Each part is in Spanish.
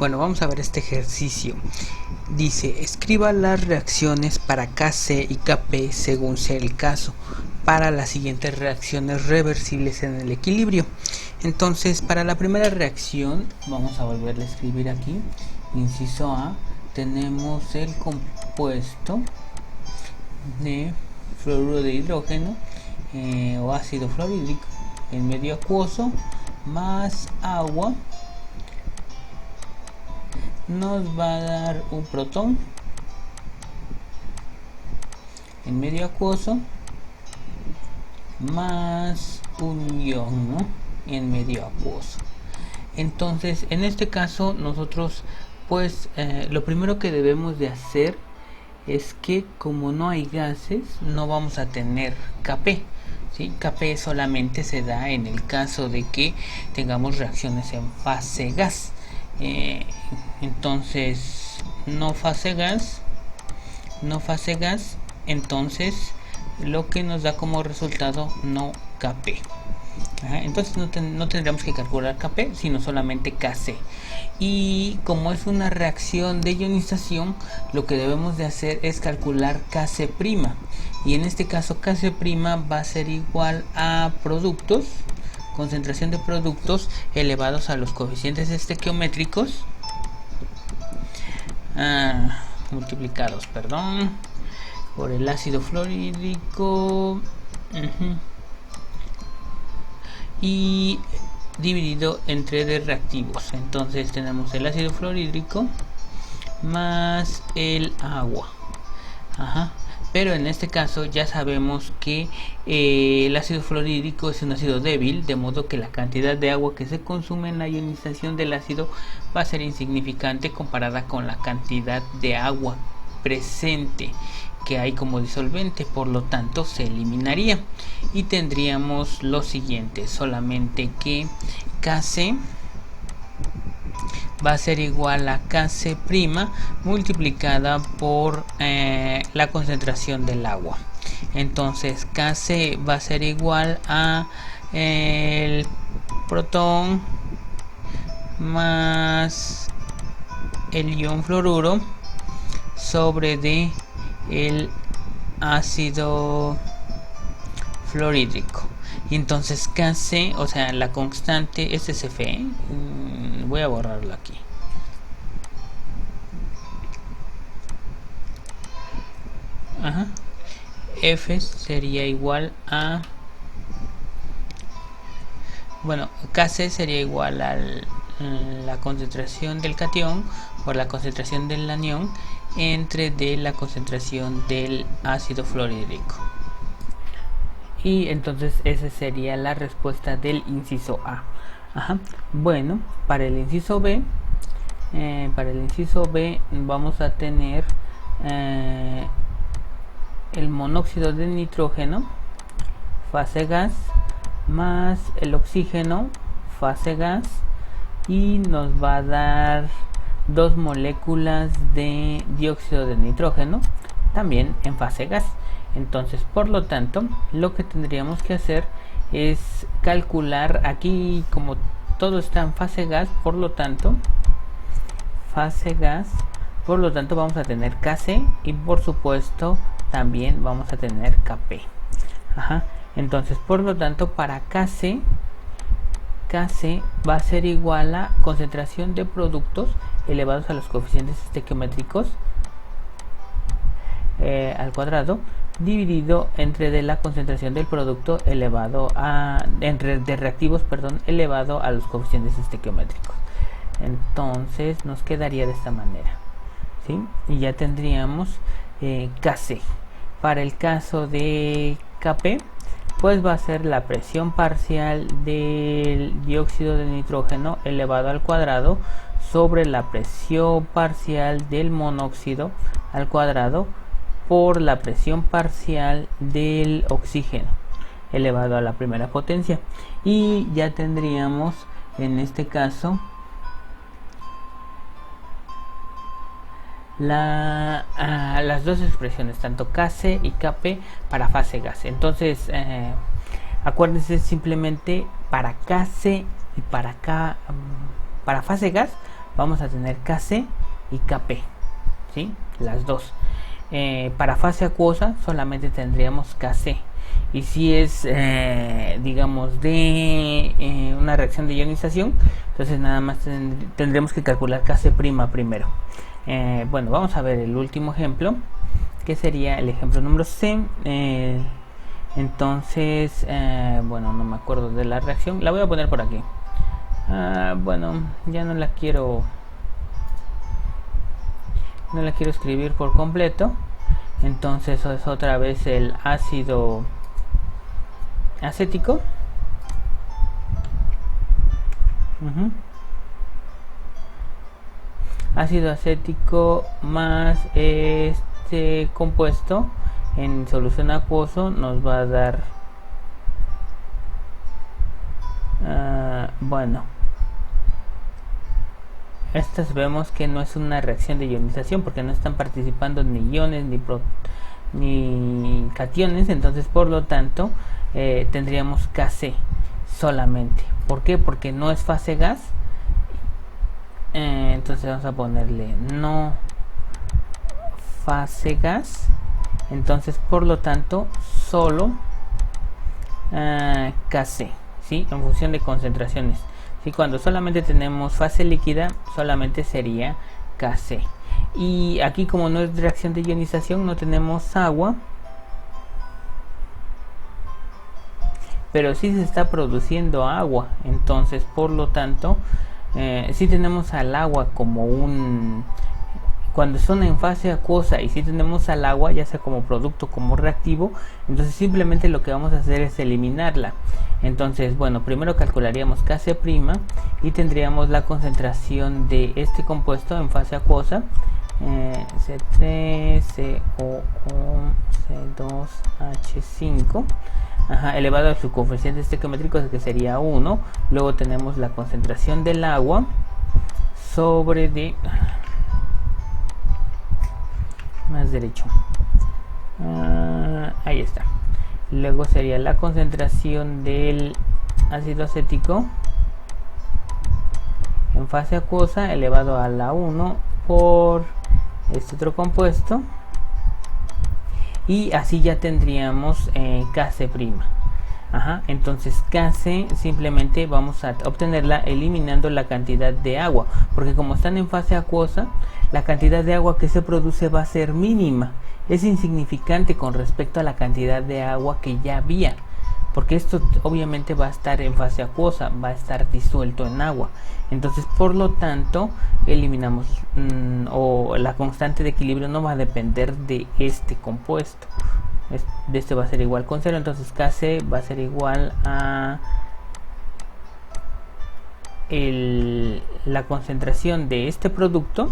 Bueno, vamos a ver este ejercicio. Dice, escriba las reacciones para Kc y Kp según sea el caso, para las siguientes reacciones reversibles en el equilibrio. Entonces, para la primera reacción, vamos a volverle a escribir aquí. Inciso A, tenemos el compuesto de fluoruro de hidrógeno o ácido fluorhídrico en medio acuoso más agua nos va a dar un protón en medio acuoso más un ion, ¿no?, en medio acuoso. Entonces, en este caso nosotros pues lo primero que debemos de hacer es que, como no hay gases, no vamos a tener Kp, ¿sí? Kp solamente se da en el caso de que tengamos reacciones en fase gas. Entonces, no fase gas, entonces lo que nos da como resultado no Kp. Entonces no tendríamos que calcular Kp, sino solamente Kc. Y como es una reacción de ionización, lo que debemos de hacer es calcular Kc'. Y en este caso Kc' va a ser igual a productos, concentración de productos elevados a los coeficientes estequiométricos multiplicados, por el ácido fluorhídrico y dividido entre de reactivos. Entonces tenemos el ácido fluorhídrico más el agua. Pero en este caso ya sabemos que el ácido fluorhídrico es un ácido débil, de modo que la cantidad de agua que se consume en la ionización del ácido va a ser insignificante comparada con la cantidad de agua presente que hay como disolvente, por lo tanto se eliminaría y tendríamos lo siguiente: solamente que Kc va a ser igual a Kc' multiplicada por la concentración del agua. Entonces Kc va a ser igual a el protón más el ion fluoruro sobre de el ácido fluorhídrico. Y entonces Kc, o sea, la constante es Fe. Voy a borrarlo aquí. F sería igual a, bueno, Kc sería igual a la concentración del catión por la concentración del anión entre de la concentración del ácido fluorhídrico. Y entonces esa sería la respuesta del inciso A. Bueno, para el inciso B, vamos a tener el monóxido de nitrógeno, fase gas, más el oxígeno, fase gas, y nos va a dar 2 moléculas de dióxido de nitrógeno, también en fase gas. Entonces, por lo tanto, lo que tendríamos que hacer es calcular aquí, como todo está en fase gas, por lo tanto vamos a tener Kc y por supuesto también vamos a tener Kp. Entonces, por lo tanto, para Kc va a ser igual a concentración de productos elevados a los coeficientes estequiométricos al cuadrado, dividido entre de la concentración del producto elevado a de reactivos, elevado a los coeficientes estequiométricos. Entonces nos quedaría de esta manera, ¿sí? Y ya tendríamos Kc. Para el caso de Kp, pues va a ser la presión parcial del dióxido de nitrógeno elevado al cuadrado sobre la presión parcial del monóxido al cuadrado por la presión parcial del oxígeno elevado a la primera potencia. Y ya tendríamos en este caso las dos expresiones, tanto Kc y Kp para fase gas. Entonces acuérdense simplemente para Kc y para fase gas vamos a tener Kc y Kp, ¿sí? Las dos. Para fase acuosa solamente tendríamos Kc. Y si es, digamos, de una reacción de ionización, entonces nada más tendremos que calcular Kc' primero. Bueno, vamos a ver el último ejemplo, que sería el ejemplo número C. Entonces, bueno, no me acuerdo de la reacción, la voy a poner por aquí. Bueno, ya no la quiero escribir por completo. Entonces es otra vez el ácido acético. Ácido acético más este compuesto en solución acuoso nos va a dar, bueno, estas vemos que no es una reacción de ionización porque no están participando ni iones ni cationes, entonces por lo tanto tendríamos Kc solamente. ¿Por qué? Porque no es fase gas. Entonces vamos a ponerle no fase gas. Entonces por lo tanto solo Kc, ¿sí? En función de concentraciones. ¿Sí? Cuando solamente tenemos fase líquida solamente sería Kc. Y aquí, como no es reacción de ionización, no tenemos agua, pero sí se está produciendo agua. Entonces por lo tanto sí tenemos al agua como un, cuando son en fase acuosa, y si tenemos al agua ya sea como producto como reactivo, entonces simplemente lo que vamos a hacer es eliminarla. Entonces, bueno, primero calcularíamos Kc' y tendríamos la concentración de este compuesto en fase acuosa, C3CO2H5 elevado a su coeficiente estequiométrico, que sería 1. Luego tenemos la concentración del agua sobre de más derecho, ahí está. Luego sería la concentración del ácido acético en fase acuosa elevado a la 1 por este otro compuesto, y así ya tendríamos Kc'. Entonces Kc simplemente vamos a obtenerla eliminando la cantidad de agua, porque como están en fase acuosa, la cantidad de agua que se produce va a ser mínima, es insignificante con respecto a la cantidad de agua que ya había, porque esto obviamente va a estar en fase acuosa, va a estar disuelto en agua. Entonces por lo tanto eliminamos, o la constante de equilibrio no va a depender de este compuesto, de este va a ser igual con 0. Entonces Kc va a ser igual a la concentración de este producto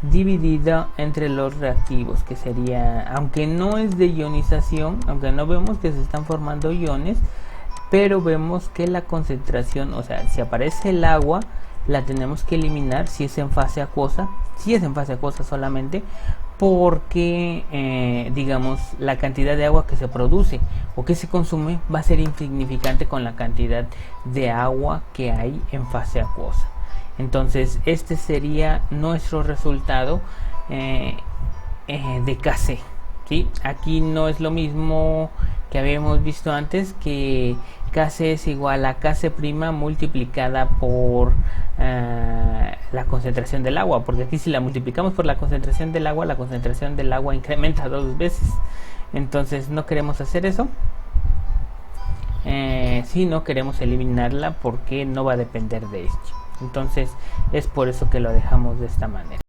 dividido entre los reactivos, que sería, aunque no es de ionización, aunque no vemos que se están formando iones, pero vemos que la concentración, o sea, si aparece el agua, la tenemos que eliminar si es en fase acuosa, solamente, porque digamos la cantidad de agua que se produce o que se consume va a ser insignificante con la cantidad de agua que hay en fase acuosa. Entonces este sería nuestro resultado de Kc, ¿sí? Aquí no es lo mismo que habíamos visto antes, que Kc es igual a Kc' multiplicada por la concentración del agua, porque aquí si la multiplicamos por la concentración del agua incrementa 2 veces. Entonces no queremos hacer eso, si no queremos eliminarla porque no va a depender de esto. Entonces es por eso que lo dejamos de esta manera.